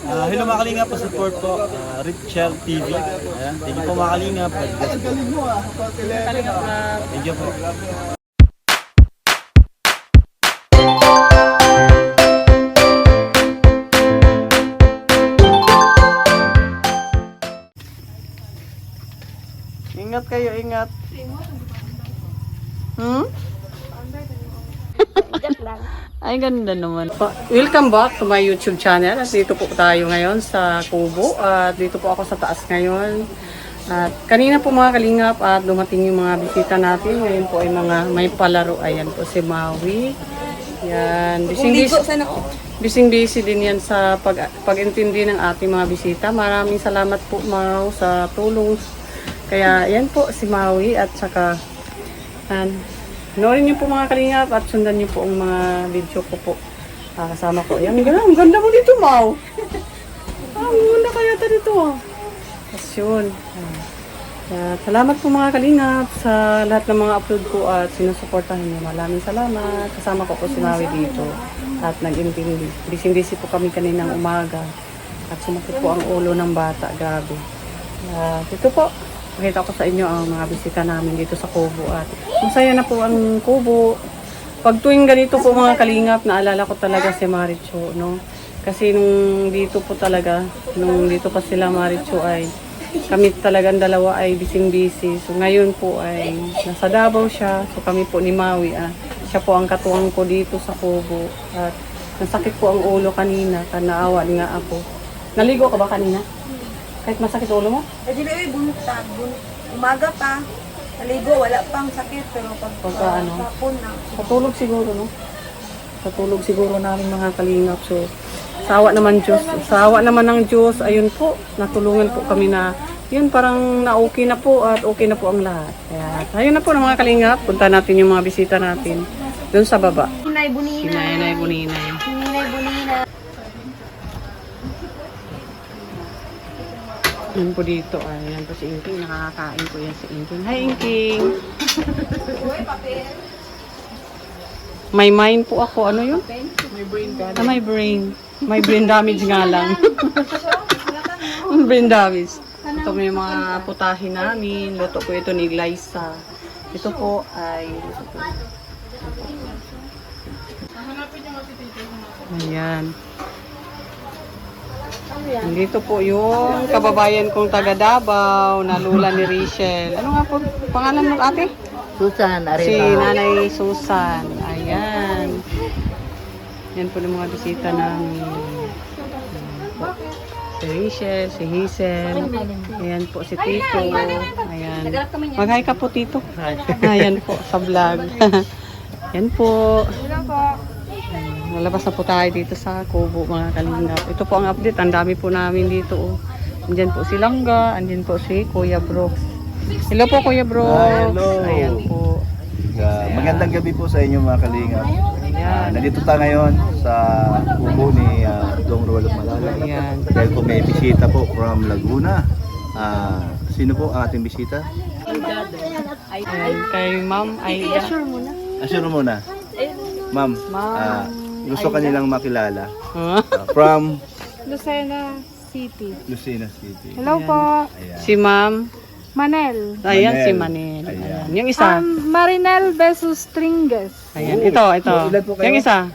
Hello mga kalingap, support po Richel TV. Ayan, thank you po mga kalingap. Thank you po. Ingat kayo, ingat. Ay, ganda naman. Welcome back to my YouTube channel. At dito po tayo ngayon sa Kubo. At dito po ako sa taas ngayon. At kanina po mga kalingap at dumating yung mga bisita natin. Ngayon po ay mga may palaro. Ayan po si Maui. Yan. Busy din yan sa pag-intindi ng ating mga bisita. Maraming salamat po Mau sa tulong. Kaya yan po si Maui at saka Noorin niyo po mga kalingap at sundan niyo po ang mga video ko po. Kasama ko. Ayan, ang ganda mo dito, Mau. Ang ganda kaya ito dito. Tapos yun. Salamat po mga kalingap sa lahat ng mga upload ko at sinusuportahan niyo. Maraming salamat. Kasama ko po si Maui dito. At nag-intindi. Busy po kami kaninang umaga. At sumakit po ang ulo ng bata. Grabe. Dito po. Pakita ko sa inyo ang mga bisita namin dito sa Kubo at masaya na po ang Kubo. Pag tuwing ganito po mga kalingap, naalala ko talaga si Maricho, no? Kasi nung dito pa sila Maricho ay kami talagang dalawa ay busy. So ngayon po ay nasa Davao siya. So kami po ni Maui, siya po ang katuwang ko dito sa Kubo. At nasakit po ang ulo kanina, naawa nga ako. Naligo ka ba kanina? Kahit masakit ulo mo? Eh, di ba bunutag, umaga pa, naligo, wala pang sakit, pero hapon na. Patulog siguro, no? Patulog siguro namin mga kalingap. So, sawa naman ng Diyos, ayun po, natulungan po kami na, yun parang na-okay na po at okay na po ang lahat. Kaya, ayun na po ng mga kalingap, punta natin yung mga bisita natin dun sa baba. Hinay Bunina. Hinay Bunina. Hinay Bunina. Yan po dito, ayan po si Inking, nakakakain po yan si Inking. Hi Inking! May mind po ako, ano yun? May brain damage. May brain damage nga lang. Brain damage. Ito may mga putahe namin, luto ko ito ni Glyza. Ito po ay... Ayan. Dito po yung kababayan kong taga Davao, na lula ni Richel. Ano nga po pangalan mo ate? Susan, Si Nanay Susan. Ayan. Yan po yung mga bisita namin. Si Richel, si Hazel. Ayan po si Tito. Ayan. Mag-hi ka po Tito. Ayan po sa vlog. Yan po. Lalabas na po tayo dito sa Kubo mga kalingap. Ito po ang update. Ang dami po namin dito. Oh. Andyan po si Langga. Andyan po si Kuya Brooks. Hello po Kuya Brooks. Hello. Ayan po. Magandang gabi po sa inyo mga kalingap. Nandito tayo ngayon sa Kubo ni Dong Rolog Malala. Ayan. Dahil po may bisita po from Laguna. Sino po ang ating bisita? Ayan. Kay Ma'am Aida. Assure muna. Ma'am, gusto ka nilang makilala. Huh? From Lucena City. Lucena City. Hello po. Ayan. Si Ma'am. Manel. Ayan Manel. si Manel. Ayan. Ayan. Yung isa. Marinel Besus Stringes. Ayan. Ito. Ilan po kayo? Yung isa.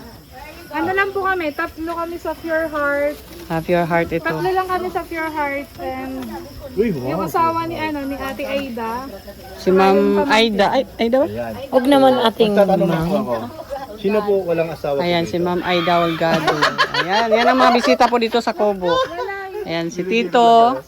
Ano lang po kami, tatlo kami sa Pure Heart. Have your heart ito. Tatlo lang kami sa Pure Heart. And Uy, yung asawa ni Ate Aida. Si Ma'am Aida. Aida ba? Ayan. Huwag naman ating Magtatanong po ako. Sino po walang asawa? Ayan, si Ma'am Aida Olgado. Ayan, yan ang mga bisita po dito sa Kubo. Ayan, si Tito.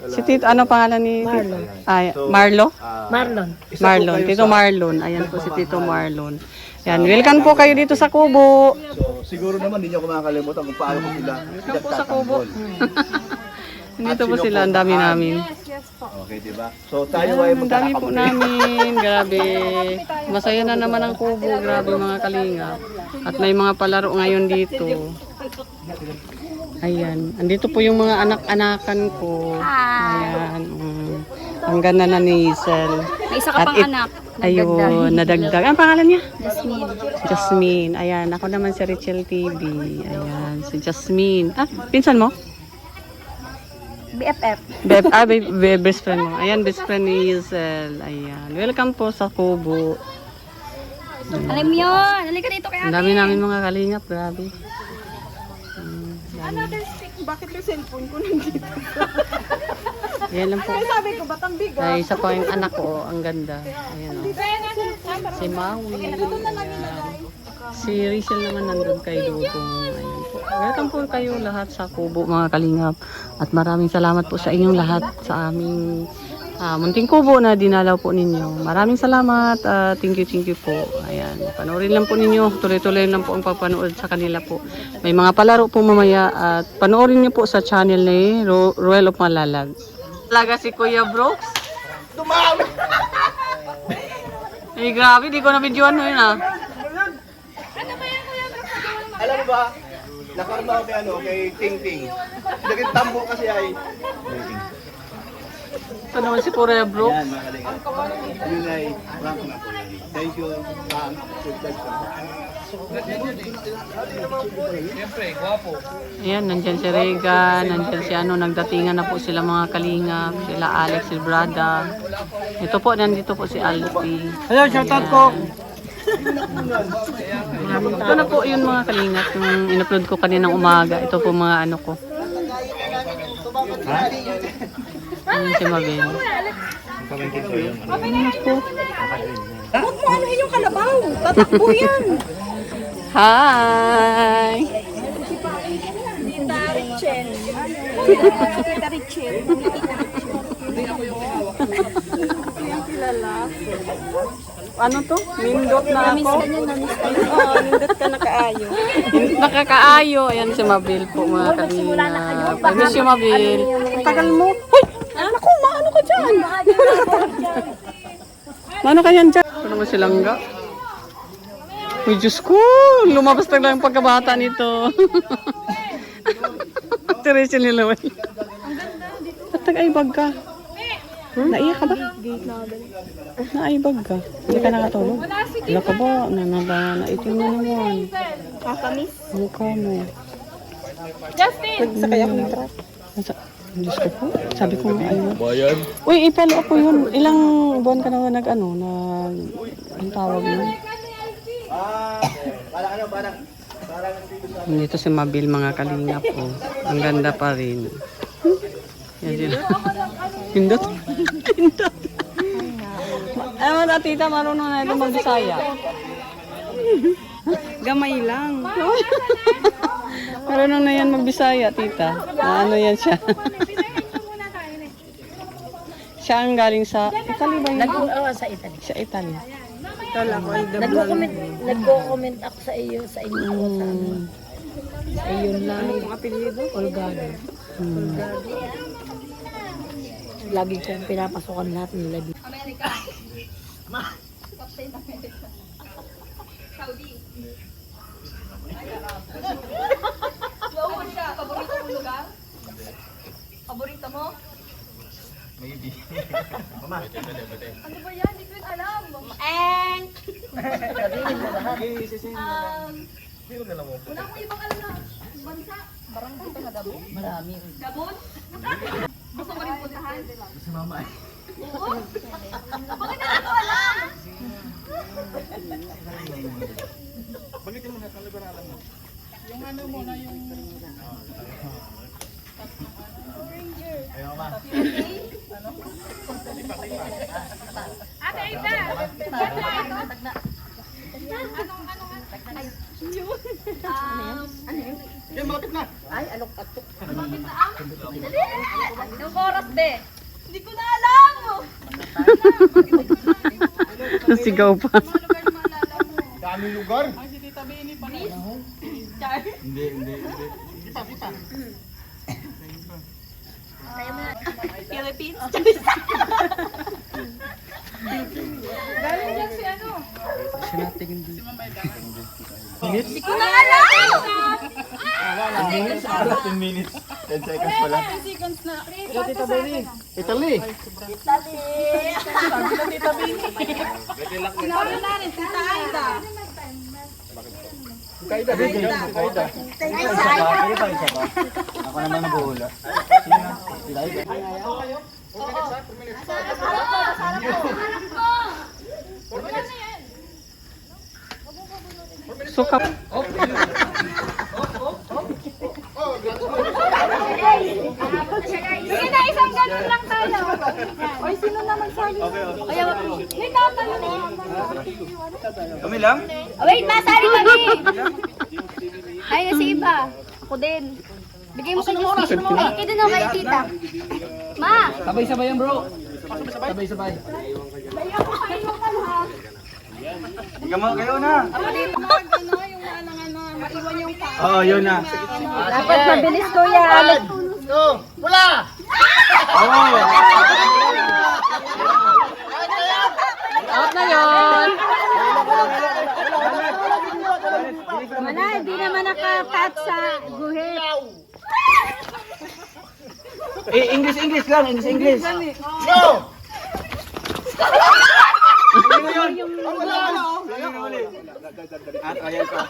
Si Tito, ano pangalan ni Tito? Ay, Marlo? Marlon. Marlon, Tito Marlon. Ayan po si Tito Marlon. Ayan, welcome po kayo dito sa Kubo. So, siguro naman hindi niyo ko makakalimutan kung paano ko sila po sa Kubo. Dito po sila, ang dami namin. Yes po. Okay, diba? So, tayo ay Ang dami po namin. Grabe. Masaya na naman ang Kubo. Grabe mga kalingap. At may mga palaro ngayon dito. Ayan. Andito po yung mga anak-anakan ko. Ayan. Ang ganda na ni Hazel. May isa ka pang anak. Ayun, nadagdag. Ang pangalan niya? Jasmine. Jasmine. Ayan, ako naman si Richel TV. Ayan, si Jasmine. Ah, pinsan mo? BFF. Best friend mo. Ayan, best friend ni Hazel. Ayan. Welcome po sa Kubo. Alam yun. Halika dito kaya. Ang dami namin mga kalingap. Grabe. Another stick. Bakit yung cellphone ko nandito? Ayan lang po. Sabi ko, ba't ang bigat? Ay, isa pa yung anak ko. Ang ganda. Ayan o. Si Maui. Ayan. Si Rachel naman nandun kay Dudong. Ayan po. Welcome po kayo lahat sa Kubo mga kalingap. At maraming salamat po sa inyong lahat sa aming munting kubo na dinalaw po ninyo. Maraming salamat. Thank you po. Ayan. Panoorin lang po ninyo. Tuloy-tuloy lang po ang pagpanood sa kanila po. May mga palaro po mamaya. At panoorin niyo po sa channel ni Ruel of Malalag. Talaga si Kuya Brooks. Dumami! Ay, grabe. Di ko na-videoan mo yun Alam mo ba, nakarma ako kay Ting Ting. Naging tambo kasi ay... Ito naman si Kuya Brooks. Yan, mga kalingap. Yun ay rank na po yan. Thank you, ma'am. Ayan, nandyan si Rega, nandyan si nagdatingan na po sila mga kalingap, sila Alex, si Brada. Ito po, nandito po si Alfie. Hello, shoutout ko! Ito na po yun mga kalingap, yung in-upload ko kaninang umaga. Ito po mga ko. Ayan si Mabel. Pamangkin ko yun. Huwag mo anuhin yung kalabaw. Tatakbo yan. Hi! Tita Richel. Tita Richel. Ano to? Nindot na ako. Oo, nindot ka na kaayo. Nakakaayo. Ayan si Mabel po mga kalingap. I miss you, Mabel. Ang tagal mo. Hoy! Naku, maano ka dyan? Maano ka yan dyan? Ano naman si Langga? Uy, Diyos ko! Lumabas na lang yung pagkabata nito. Si Rachel ni Laway. Ba't nag-aibag ka? Naiyak ka ba? Naaibag ka? Hindi ka nakatulog? Wala ka ba? Naitim na naman. Kakamis. Mukha mo. Justin! Nagsakay ako ng truck. Diyos ko po. Sabi ko nga ayun. Bayan? Uy, ipalo ako yun. Ilang buwan ka na ang tawag mo? Dito si Mabil mga kalingap po. Ang ganda pa rin. Yan sila. Pindot. Pindot. Ay, mga tita, marunong na ito mag-Bisaya. Gamay lang. Marunong na yan mag-Bisaya, tita. Na ano yan siya. Siya ang galing sa Italy ba yun? Sa Italy. Sa Italy. Nagko-comment ako sa iyo, sa inyo. Sa iyo lang. Ang apelyido? Olgado. Lagi kong pinapasokan lahat ng labi. Paborito mo? Maybe. Ano ba yan? Hindi ko yun alam. Wala akong ibang alam na bansa. Parang dito na Gabon. Marami. Gabon? Gusto mo rin puntahan? Si mama ay. Oo. Bakit hindi ko alam? Bakit mo na kalibaralan mo? Yung ano mo na yung... Ayaw ba? Ate Aida! Ano yun? Yan, malapit na! Bakit na ang? Dali! Yung oras, be. Hindi ko na alam! Nasigaw pa. Mga lugar na maalala mo. Daming lugar! Ay, si Tita Bini pa rin. Char. Hindi. Kita. Philippines. Nandiyan si ano? Minutes? Ko na alam! 10 minutes. 10 seconds pala. 10 seconds na. Italy. Sinabi na rin, Tita Aida. Kaida. Ako naman nabuhula. Sila Aida. Suka. Sige na, isang ganun lang tayo. Oy, sino na magsabi? Ay, may tatanong. Kami lang? Wait, masali kami. Ay, na si iba. Ako din. Bigay mo kay Justin. Ay, ito na kay tita. Ma! Sabay-sabay yan, bro. Sabay-sabay. Ikaw kayo na. Oo, yun na. Dapat mabilis ko yan. Out na yun. Mana, hindi naman nakakat sa guhit. English lang. English. At ayan pa.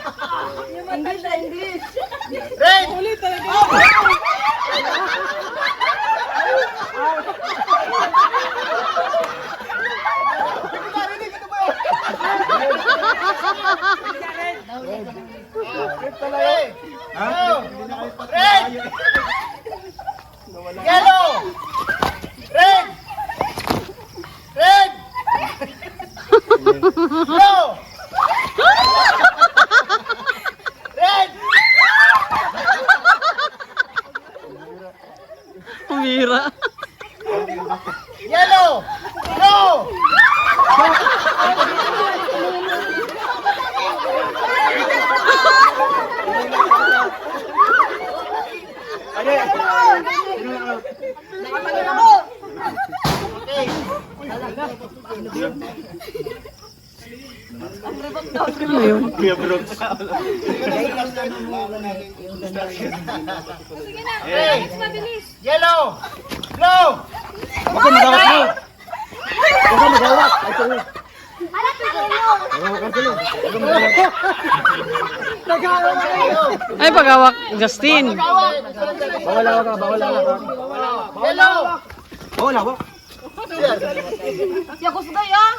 Umira. Ano yun? Kuya Brooks. Sige na, mabilis, mabilis. Huwag ka magawak mo. Huwag ka magawak. Ay, sorry. Alam ko kayo. Huwag ka tuloy. Huwag ka magawak. Ay, pagawak, Justin. Bawal hawak ka. Bawal hawak. Bawal hawak. Siya gusto kayo, ah.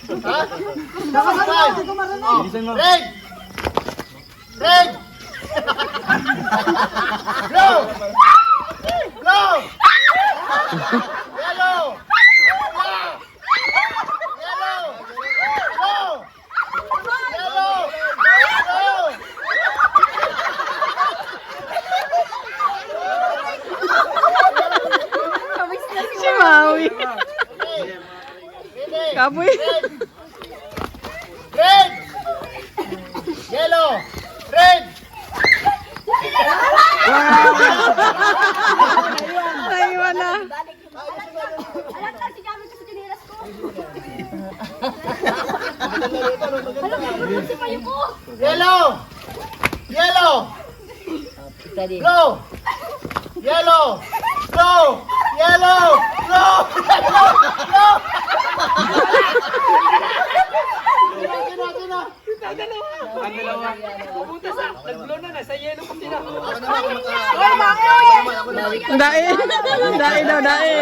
Bilisan mo. Si Maui. Kapoy. Naiwan na. Alam ka, si Gamit kasi tiniras ko. Alam ko, si Payo ko. Dae. Dae daw, dae.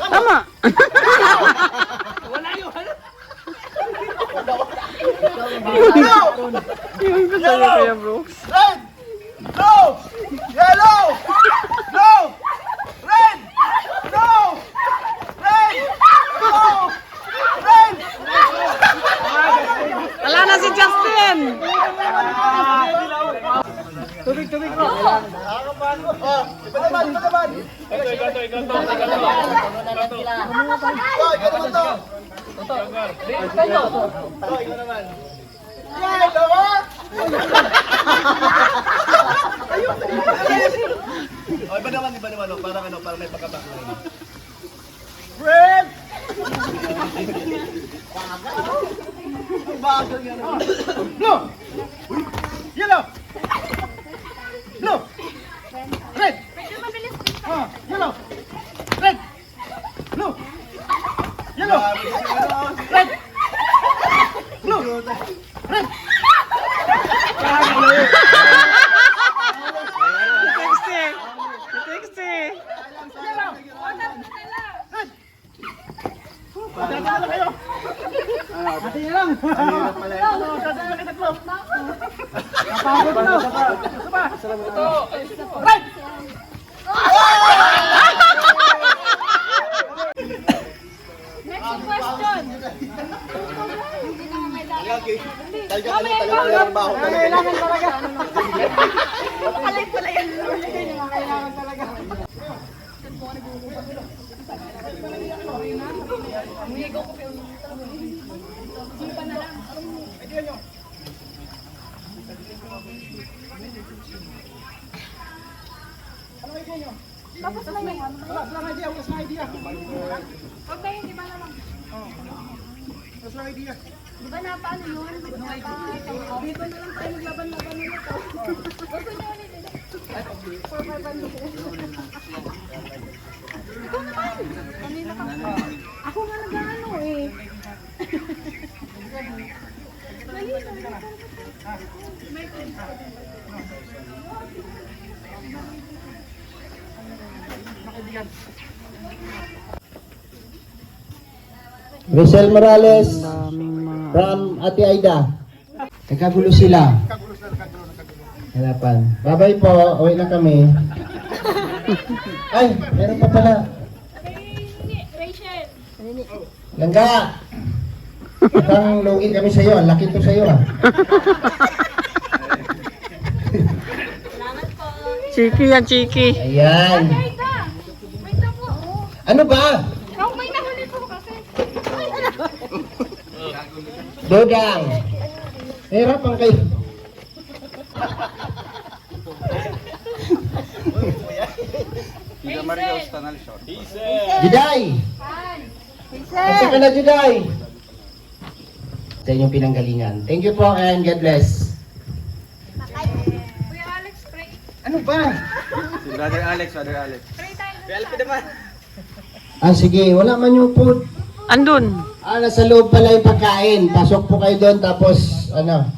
Tama. Yung gusto niya Kuya Brooks. si Justin! Tubig bro. Oh, iba naman. Ikaw naman to. Ikaw naman. Yan, dawa! Oh, iba naman. Oh. Parang may pagkabakla. Red! Bagal yan. Blue! Yellow! Blue! Red! Yellow! Red! Blue! Yellow! Red! Blue! Red! Di ba na paano yun? Dito na lang tayo maglaban-laban nito. Gusto niyo ulit eh. Ikaw naman! Kanina ka. Ako nga nag-ano eh. Dali lang. Rizal Morales from Ate Aida. Nagkagulo sila. Hanapan. Bye-bye po. Uwi na kami. Ay, meron pa pala. Rachel! Langga! Parang lugi kami sa iyo. Ang laki to sa iyo ah. Chiki yan, chiki. Ayan. Wait na po. Ano ba? Ikaw may nahuli po kasi. Dodang. Hirapan kayo. Juday! Asa ka na, Juday? Sa inyong pinanggalingan. Thank you po and God bless. Kuya Alex, pray. Ano ba? Si Brother Alex. Pray tayo. Ah, sige. Wala man yung food. Andun. Ah, nasa loob pala yung pagkain. Pasok po kayo doon tapos, ano,